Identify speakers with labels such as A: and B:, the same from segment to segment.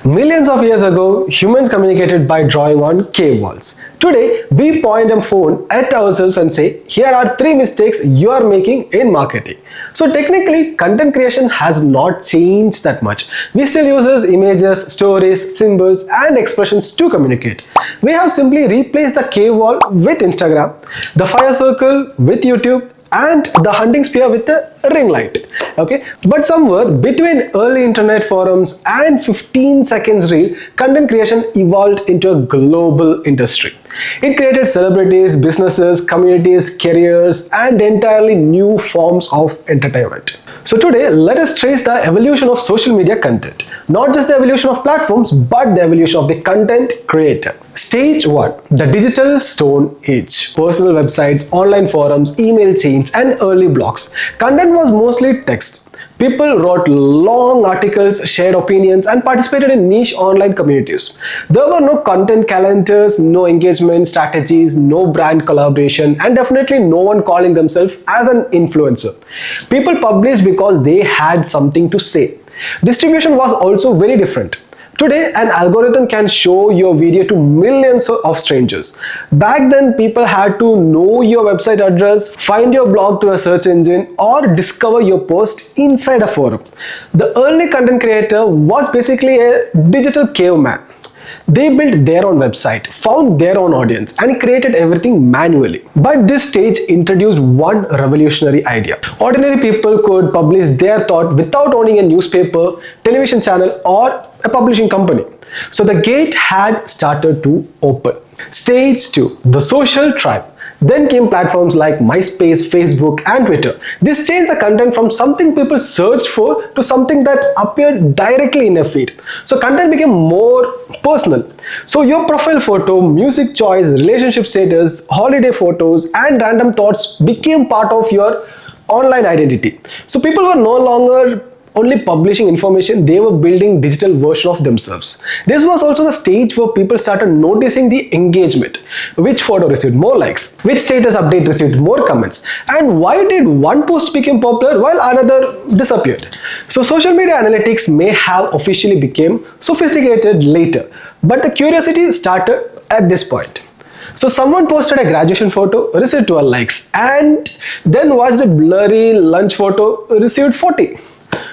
A: Millions of years ago, humans communicated by drawing on cave walls. Today, we point a phone at ourselves and say, here are 3 mistakes you are making in marketing. So technically, content creation has not changed that much. We still use images, stories, symbols and expressions to communicate. We have simply replaced the cave wall with Instagram, the fire circle with YouTube, and the hunting spear with the ring light. Okay, but somewhere between early internet forums and 15 seconds reel, content creation evolved into a global industry. It created celebrities, businesses, communities, careers, and entirely new forms of entertainment. So today, let us trace the evolution of social media content. Not just the evolution of platforms, but the evolution of the content creator. Stage 1. The digital stone age. Personal websites, online forums, email chains, and early blogs. Content was mostly text. People wrote long articles, shared opinions, and participated in niche online communities. There were no content calendars, no engagement strategies, no brand collaboration, and definitely no one calling themselves as an influencer. People published because they had something to say. Distribution was also very different. Today, an algorithm can show your video to millions of strangers. Back then, people had to know your website address, find your blog through a search engine, or discover your post inside a forum. The early content creator was basically a digital caveman. They built their own website, found their own audience, and created everything manually. But this stage introduced one revolutionary idea. Ordinary people could publish their thought without owning a newspaper, television channel, or a publishing company. So the gate had started to open. Stage 2. The social tribe. Then came platforms like MySpace, Facebook, and Twitter. This changed the content from something people searched for to something that appeared directly in a feed. So content became more personal. So your profile photo, music choice, relationship status, holiday photos, and random thoughts became part of your online identity. So people were no longer only publishing information, they were building digital version of themselves. This was also the stage where people started noticing the engagement. Which photo received more likes? Which status update received more comments? And why did one post become popular while another disappeared? So social media analytics may have officially become sophisticated later, but the curiosity started at this point. So someone posted a graduation photo, received 12 likes, and then watched a blurry lunch photo, received 40.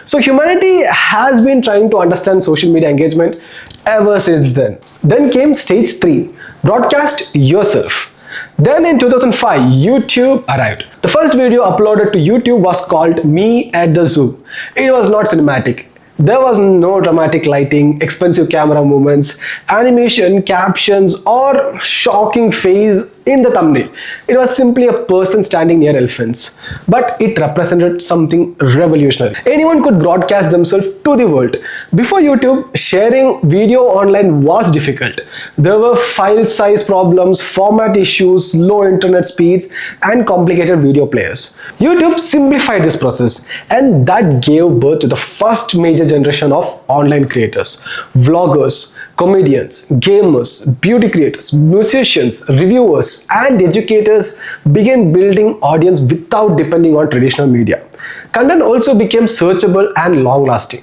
A: So humanity has been trying to understand social media engagement ever since then. Then came stage 3, broadcast yourself. Then in 2005, YouTube arrived. The first video uploaded to YouTube was called Me at the Zoo. It was not cinematic. There was no dramatic lighting, expensive camera movements, animation, captions, or shocking face in the thumbnail. It was simply a person standing near elephants. But it represented something revolutionary. Anyone could broadcast themselves to the world. Before YouTube, sharing video online was difficult. There were file size problems, format issues, low internet speeds, and complicated video players. YouTube simplified this process, and that gave birth to the first major generation of online creators. Vloggers, comedians, gamers, beauty creators, musicians, reviewers, and educators began building audience without depending on traditional media. Content also became searchable and long-lasting.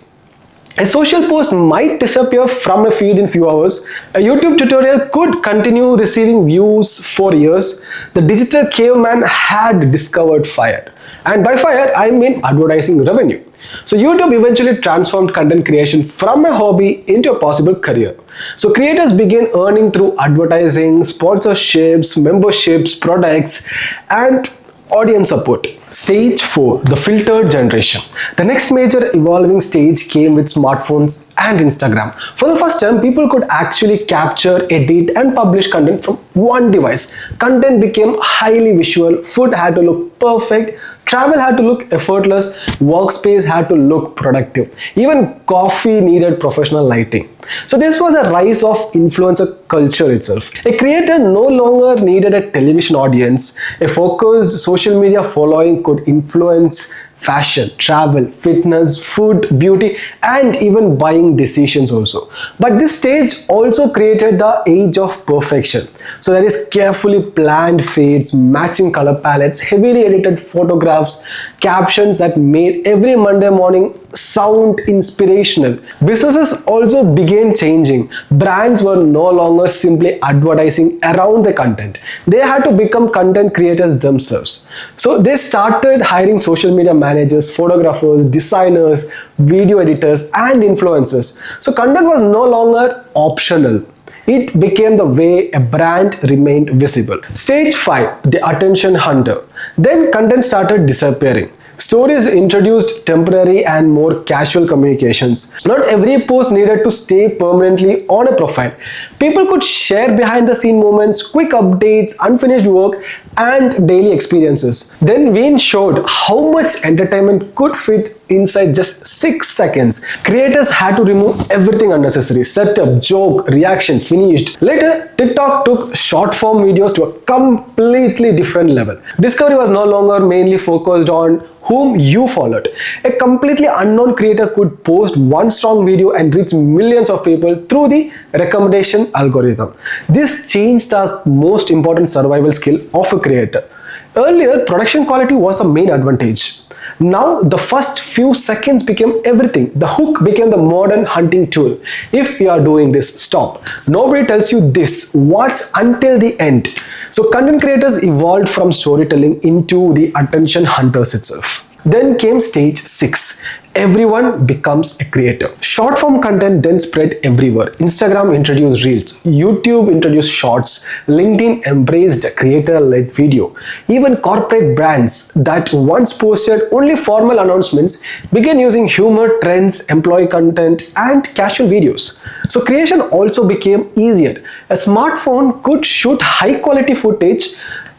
A: A social post might disappear from a feed in few hours. A YouTube tutorial could continue receiving views for years. The digital caveman had discovered fire. And by fire, I mean advertising revenue. So YouTube eventually transformed content creation from a hobby into a possible career. So creators began earning through advertising, sponsorships, memberships, products, and audience support. Stage 4, the filtered generation. The next major evolving stage came with smartphones and Instagram. For the first time, people could actually capture, edit, and publish content from one device. Content became highly visual, food had to look perfect, travel had to look effortless, workspace had to look productive. Even coffee needed professional lighting. So this was a rise of influencer culture itself. A creator no longer needed a television audience. A focused social media following could influence fashion, travel, fitness, food, beauty, and even buying decisions also. But this stage also created the age of perfection. So there is carefully planned fades, matching color palettes, heavily edited photographs, captions that made every Monday morning sound inspirational. Businesses also began changing. Brands were no longer simply advertising around the content. They had to become content creators themselves. So they started hiring social media managers, photographers, designers, video editors, and influencers. So content was no longer optional. It became the way a brand remained visible. Stage 5, the attention hunter. Then content started disappearing. Stories introduced temporary and more casual communications. Not every post needed to stay permanently on a profile. People could share behind the scene moments, quick updates, unfinished work, and daily experiences. Then Wayne showed how much entertainment could fit inside just 6 seconds. Creators had to remove everything unnecessary: setup, joke, reaction, finished. Later, TikTok took short form videos to a completely different level. Discovery was no longer mainly focused on whom you followed. A completely unknown creator could post one strong video and reach millions of people through the recommendation algorithm. This changed the most important survival skill of a creator. Earlier, production quality was the main advantage. Now, the first few seconds became everything. The hook became the modern hunting tool. If you are doing this, stop. Nobody tells you this. Watch until the end. So, content creators evolved from storytelling into the attention hunters itself. Then came stage 6. Everyone becomes a creator. Short form content then spread everywhere. Instagram introduced Reels, YouTube introduced Shorts, LinkedIn embraced creator-led video. Even corporate brands that once posted only formal announcements began using humor, trends, employee content, and casual videos. So creation also became easier. A smartphone could shoot high-quality footage.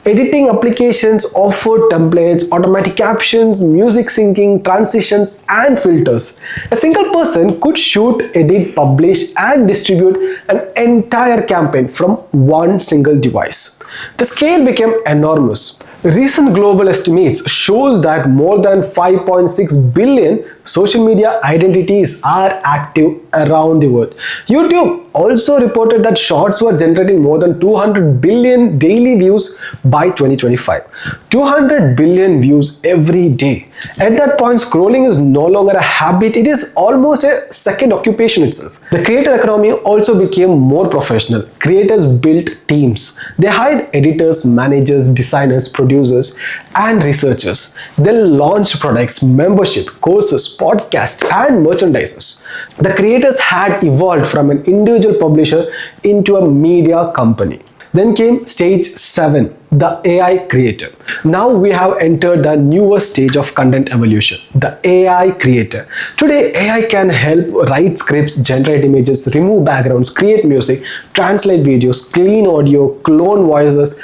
A: Editing applications offered templates, automatic captions, music syncing, transitions, and filters. A single person could shoot, edit, publish, and distribute an entire campaign from one single device. The scale became enormous. Recent global estimates shows that more than 5.6 billion social media identities are active around the world. YouTube also reported that shorts were generating more than 200 billion daily views by 2025. 200 billion views every day. At that point, scrolling is no longer a habit, it is almost a second occupation itself. The creator economy also became more professional. Creators built teams. They hired editors, managers, designers, producers, and researchers. They launched products, membership, courses, podcasts, and merchandises. The creators had evolved from an individual publisher into a media company. Then came stage 7, the AI creator. Now we have entered the newest stage of content evolution, the AI creator. Today, AI can help write scripts, generate images, remove backgrounds, create music, translate videos, clean audio, clone voices,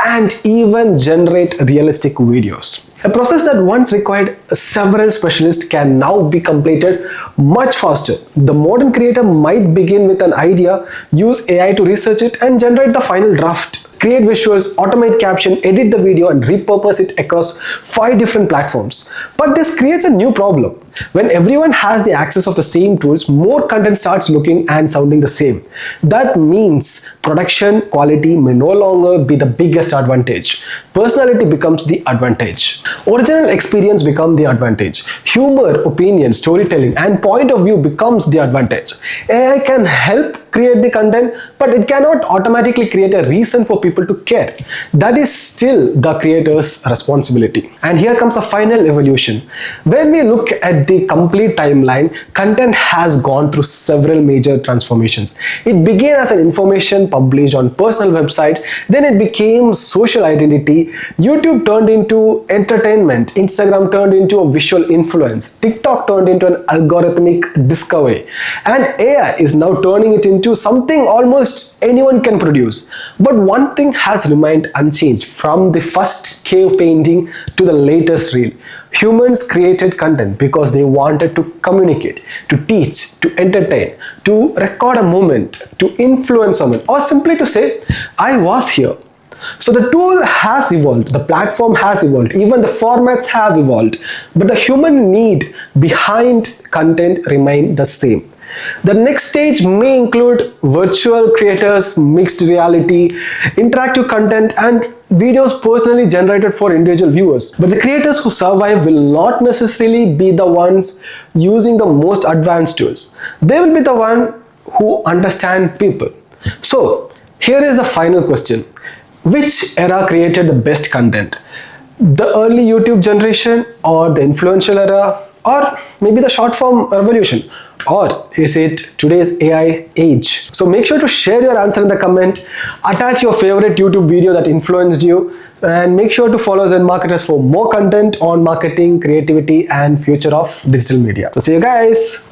A: and even generate realistic videos. A process that once required several specialists can now be completed much faster. The modern creator might begin with an idea, use AI to research it, and generate the final draft. Create visuals, automate caption, edit the video, and repurpose it across 5 different platforms. But this creates a new problem. When everyone has the access of the same tools, more content starts looking and sounding the same. That means production quality may no longer be the biggest advantage. Personality becomes the advantage. Original experience becomes the advantage. Humor, opinion, storytelling, and point of view becomes the advantage. AI can help create the content, but it cannot automatically create a reason for people to care. That is still the creator's responsibility. And here comes a final evolution. When we look at the complete timeline, content has gone through several major transformations. It began as an information published on personal website, then it became social identity. YouTube turned into entertainment, Instagram turned into a visual influence, TikTok turned into an algorithmic discovery, and AI is now turning it into something almost anyone can produce. But one thing has remained unchanged from the first cave painting to the latest reel. Humans created content because they wanted to communicate, to teach, to entertain, to record a moment, to influence someone, or simply to say, I was here. So the tool has evolved, the platform has evolved, even the formats have evolved, but the human need behind content remain the same. The next stage may include virtual creators, mixed reality, interactive content, and videos personally generated for individual viewers. But the creators who survive will not necessarily be the ones using the most advanced tools. They will be the one who understand people. So here is the final question. Which era created the best content? The early YouTube generation, or the influential era, or maybe the short form revolution, or is it today's AI age? So make sure to share your answer in the comment, attach your favorite YouTube video that influenced you, and make sure to follow Zen Marketers for more content on marketing, creativity, and future of digital media. So see you guys.